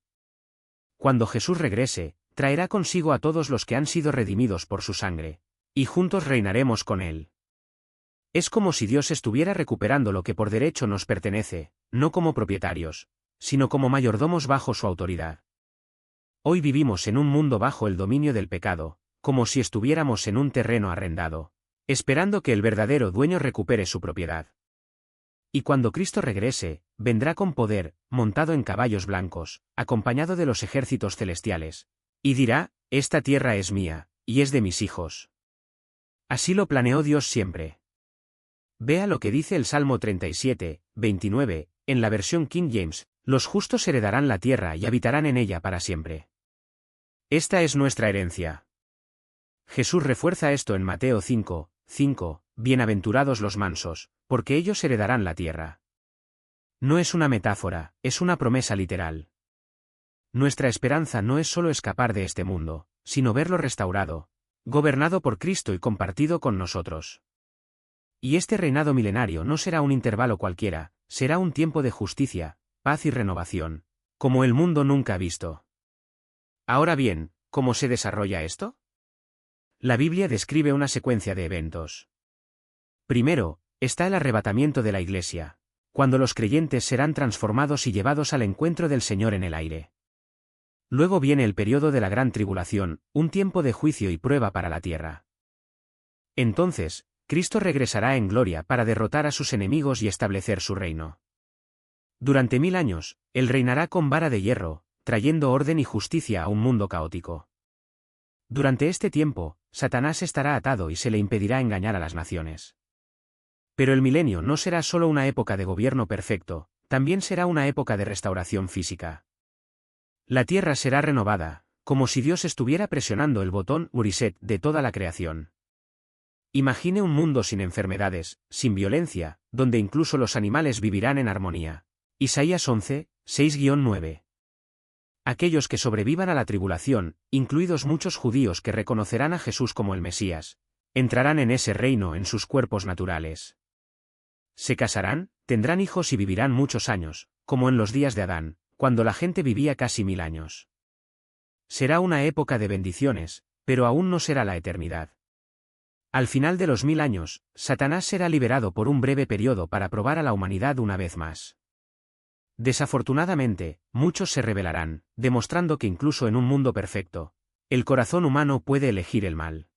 Cuando Jesús regrese, traerá consigo a todos los que han sido redimidos por su sangre, y juntos reinaremos con él. Es como si Dios estuviera recuperando lo que por derecho nos pertenece, no como propietarios, sino como mayordomos bajo su autoridad. Hoy vivimos en un mundo bajo el dominio del pecado, como si estuviéramos en un terreno arrendado, esperando que el verdadero dueño recupere su propiedad. Y cuando Cristo regrese, vendrá con poder, montado en caballos blancos, acompañado de los ejércitos celestiales, y dirá: «Esta tierra es mía, y es de mis hijos». Así lo planeó Dios siempre. Vea lo que dice el Salmo 37, 29, en la versión King James: «Los justos heredarán la tierra y habitarán en ella para siempre». Esta es nuestra herencia. Jesús refuerza esto en Mateo 5, 5, «Bienaventurados los mansos, porque ellos heredarán la tierra». No es una metáfora, es una promesa literal. Nuestra esperanza no es solo escapar de este mundo, sino verlo restaurado, gobernado por Cristo y compartido con nosotros. Y este reinado milenario no será un intervalo cualquiera, será un tiempo de justicia, paz y renovación, como el mundo nunca ha visto. Ahora bien, ¿cómo se desarrolla esto? La Biblia describe una secuencia de eventos. Primero, está el arrebatamiento de la Iglesia, cuando los creyentes serán transformados y llevados al encuentro del Señor en el aire. Luego viene el periodo de la gran tribulación, un tiempo de juicio y prueba para la tierra. Entonces, Cristo regresará en gloria para derrotar a sus enemigos y establecer su reino. Durante 1000 años, Él reinará con vara de hierro, trayendo orden y justicia a un mundo caótico. Durante este tiempo, Satanás estará atado y se le impedirá engañar a las naciones. Pero el milenio no será solo una época de gobierno perfecto, también será una época de restauración física. La tierra será renovada, como si Dios estuviera presionando el botón reset de toda la creación. Imagine un mundo sin enfermedades, sin violencia, donde incluso los animales vivirán en armonía. Isaías 11, 6-9. Aquellos que sobrevivan a la tribulación, incluidos muchos judíos que reconocerán a Jesús como el Mesías, entrarán en ese reino en sus cuerpos naturales. Se casarán, tendrán hijos y vivirán muchos años, como en los días de Adán, cuando la gente vivía casi 1000 años. Será una época de bendiciones, pero aún no será la eternidad. Al final de los 1000 años, Satanás será liberado por un breve periodo para probar a la humanidad una vez más. Desafortunadamente, muchos se rebelarán, demostrando que incluso en un mundo perfecto, el corazón humano puede elegir el mal.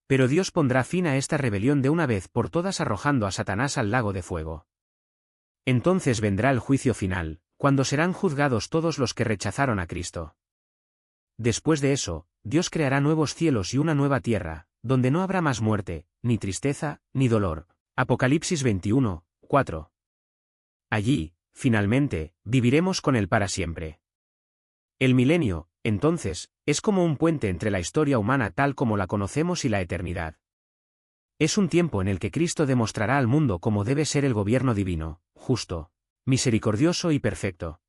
Pero Dios pondrá fin a esta rebelión de una vez por todas arrojando a Satanás al lago de fuego. Entonces vendrá el juicio final, cuando serán juzgados todos los que rechazaron a Cristo. Después de eso, Dios creará nuevos cielos y una nueva tierra, donde no habrá más muerte, ni tristeza, ni dolor. Apocalipsis 21, 4. Allí, finalmente, viviremos con Él para siempre. El milenio, entonces, es como un puente entre la historia humana tal como la conocemos y la eternidad. Es un tiempo en el que Cristo demostrará al mundo cómo debe ser el gobierno divino, justo, misericordioso y perfecto.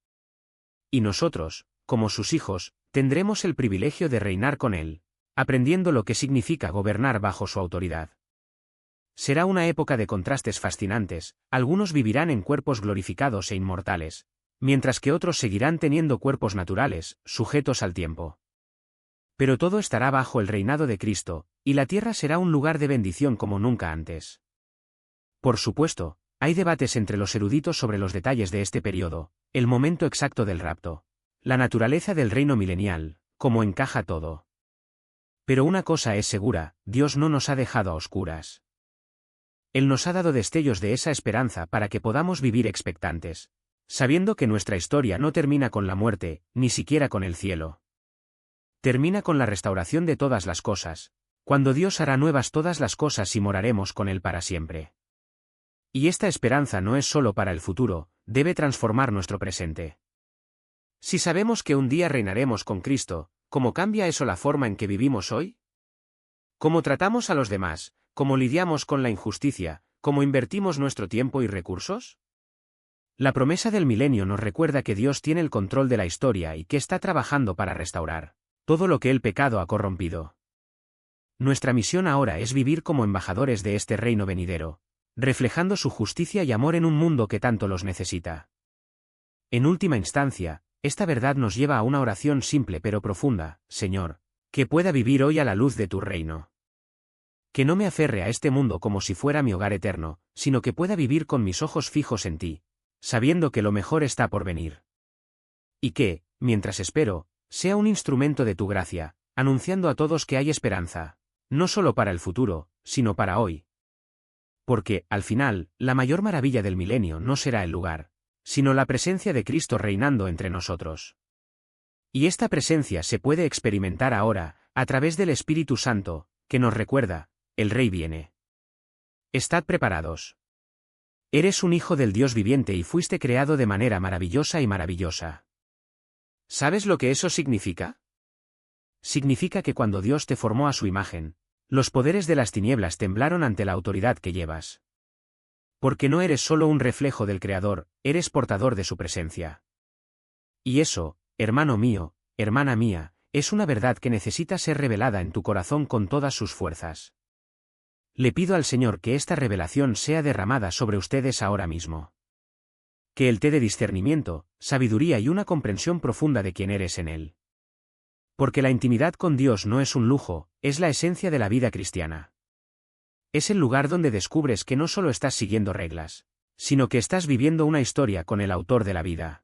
Y nosotros, como sus hijos, tendremos el privilegio de reinar con Él, aprendiendo lo que significa gobernar bajo su autoridad. Será una época de contrastes fascinantes, algunos vivirán en cuerpos glorificados e inmortales, mientras que otros seguirán teniendo cuerpos naturales, sujetos al tiempo. Pero todo estará bajo el reinado de Cristo, y la tierra será un lugar de bendición como nunca antes. Por supuesto, hay debates entre los eruditos sobre los detalles de este periodo, el momento exacto del rapto, la naturaleza del reino milenial, cómo encaja todo. Pero una cosa es segura, Dios no nos ha dejado a oscuras. Él nos ha dado destellos de esa esperanza para que podamos vivir expectantes, sabiendo que nuestra historia no termina con la muerte, ni siquiera con el cielo. Termina con la restauración de todas las cosas, cuando Dios hará nuevas todas las cosas y moraremos con Él para siempre. Y esta esperanza no es solo para el futuro, debe transformar nuestro presente. Si sabemos que un día reinaremos con Cristo, ¿cómo cambia eso la forma en que vivimos hoy? ¿Cómo tratamos a los demás? ¿Cómo lidiamos con la injusticia? ¿Cómo invertimos nuestro tiempo y recursos? La promesa del milenio nos recuerda que Dios tiene el control de la historia y que está trabajando para restaurar todo lo que el pecado ha corrompido. Nuestra misión ahora es vivir como embajadores de este reino venidero, reflejando su justicia y amor en un mundo que tanto los necesita. En última instancia, esta verdad nos lleva a una oración simple pero profunda: Señor, que pueda vivir hoy a la luz de tu reino. Que no me aferre a este mundo como si fuera mi hogar eterno, sino que pueda vivir con mis ojos fijos en ti, sabiendo que lo mejor está por venir. Y que, mientras espero, sea un instrumento de tu gracia, anunciando a todos que hay esperanza, no solo para el futuro, sino para hoy. Porque, al final, la mayor maravilla del milenio no será el lugar, sino la presencia de Cristo reinando entre nosotros. Y esta presencia se puede experimentar ahora, a través del Espíritu Santo, que nos recuerda: el Rey viene. Estad preparados. Eres un hijo del Dios viviente y fuiste creado de manera maravillosa y maravillosa. ¿Sabes lo que eso significa? Significa que cuando Dios te formó a su imagen, los poderes de las tinieblas temblaron ante la autoridad que llevas. Porque no eres solo un reflejo del Creador, eres portador de su presencia. Y eso, hermano mío, hermana mía, es una verdad que necesita ser revelada en tu corazón con todas sus fuerzas. Le pido al Señor que esta revelación sea derramada sobre ustedes ahora mismo. Que Él te dé discernimiento, sabiduría y una comprensión profunda de quién eres en Él. Porque la intimidad con Dios no es un lujo, es la esencia de la vida cristiana. Es el lugar donde descubres que no solo estás siguiendo reglas, sino que estás viviendo una historia con el autor de la vida.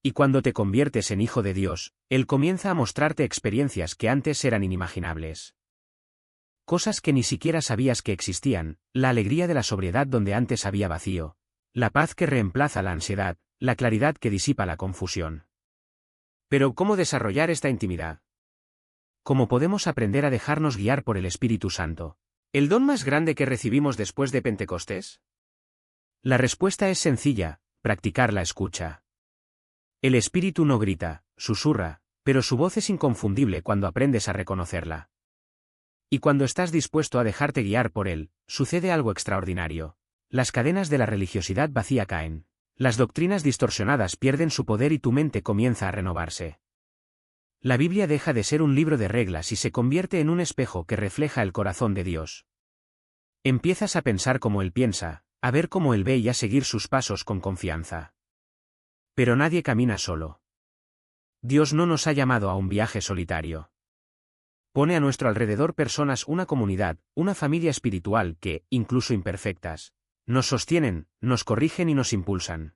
Y cuando te conviertes en hijo de Dios, Él comienza a mostrarte experiencias que antes eran inimaginables. Cosas que ni siquiera sabías que existían: la alegría de la sobriedad donde antes había vacío, la paz que reemplaza la ansiedad, la claridad que disipa la confusión. Pero ¿cómo desarrollar esta intimidad? ¿Cómo podemos aprender a dejarnos guiar por el Espíritu Santo, el don más grande que recibimos después de Pentecostés? La respuesta es sencilla: practicar la escucha. El Espíritu no grita, susurra, pero su voz es inconfundible cuando aprendes a reconocerla. Y cuando estás dispuesto a dejarte guiar por Él, sucede algo extraordinario. Las cadenas de la religiosidad vacía caen. Las doctrinas distorsionadas pierden su poder y tu mente comienza a renovarse. La Biblia deja de ser un libro de reglas y se convierte en un espejo que refleja el corazón de Dios. Empiezas a pensar como Él piensa, a ver cómo Él ve y a seguir sus pasos con confianza. Pero nadie camina solo. Dios no nos ha llamado a un viaje solitario. Pone a nuestro alrededor personas, una comunidad, una familia espiritual que, incluso imperfectas, nos sostienen, nos corrigen y nos impulsan.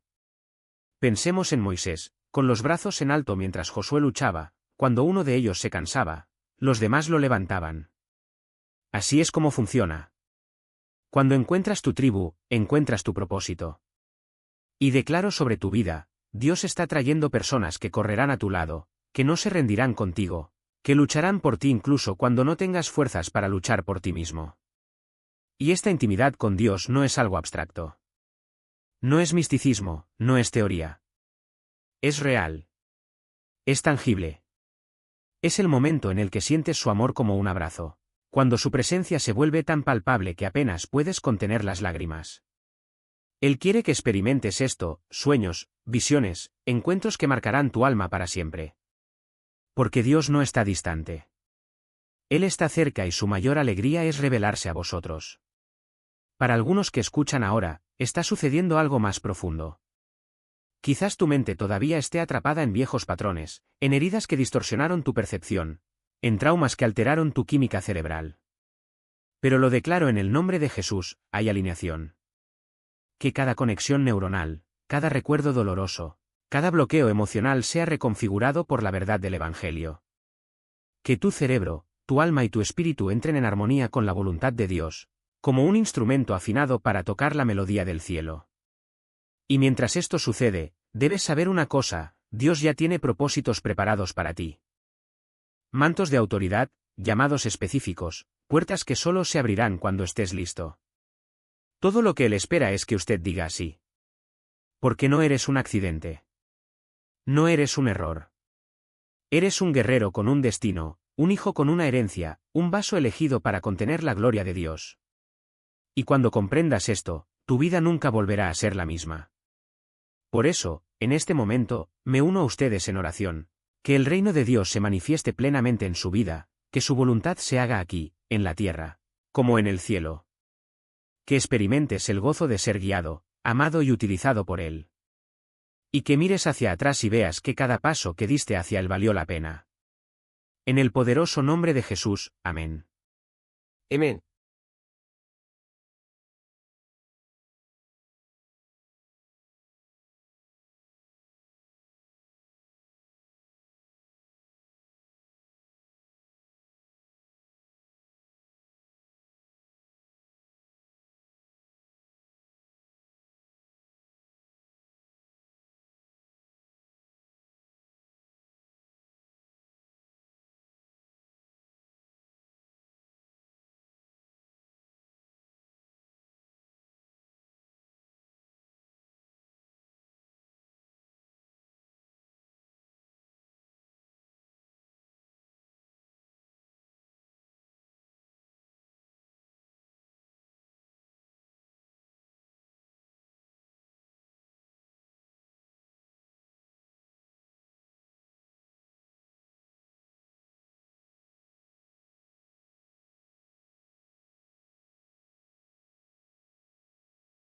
Pensemos en Moisés, con los brazos en alto mientras Josué luchaba. Cuando uno de ellos se cansaba, los demás lo levantaban. Así es como funciona. Cuando encuentras tu tribu, encuentras tu propósito. Y declaro sobre tu vida: Dios está trayendo personas que correrán a tu lado, que no se rendirán contigo, que lucharán por ti incluso cuando no tengas fuerzas para luchar por ti mismo. Y esta intimidad con Dios no es algo abstracto. No es misticismo, no es teoría. Es real. Es tangible. Es el momento en el que sientes su amor como un abrazo, cuando su presencia se vuelve tan palpable que apenas puedes contener las lágrimas. Él quiere que experimentes esto, sueños, visiones, encuentros que marcarán tu alma para siempre. Porque Dios no está distante. Él está cerca y su mayor alegría es revelarse a vosotros. Para algunos que escuchan ahora, está sucediendo algo más profundo. Quizás tu mente todavía esté atrapada en viejos patrones, en heridas que distorsionaron tu percepción, en traumas que alteraron tu química cerebral. Pero lo declaro en el nombre de Jesús, hay alineación. Que cada conexión neuronal, cada recuerdo doloroso, cada bloqueo emocional sea reconfigurado por la verdad del Evangelio. Que tu cerebro, tu alma y tu espíritu entren en armonía con la voluntad de Dios, como un instrumento afinado para tocar la melodía del cielo. Y mientras esto sucede, debes saber una cosa, Dios ya tiene propósitos preparados para ti. Mantos de autoridad, llamados específicos, puertas que solo se abrirán cuando estés listo. Todo lo que Él espera es que usted diga sí. Porque no eres un accidente. No eres un error. Eres un guerrero con un destino, un hijo con una herencia, un vaso elegido para contener la gloria de Dios. Y cuando comprendas esto, tu vida nunca volverá a ser la misma. Por eso, en este momento, me uno a ustedes en oración, que el reino de Dios se manifieste plenamente en su vida, que su voluntad se haga aquí, en la tierra, como en el cielo. Que experimentes el gozo de ser guiado, amado y utilizado por Él. Y que mires hacia atrás y veas que cada paso que diste hacia Él valió la pena. En el poderoso nombre de Jesús, amén. Amén.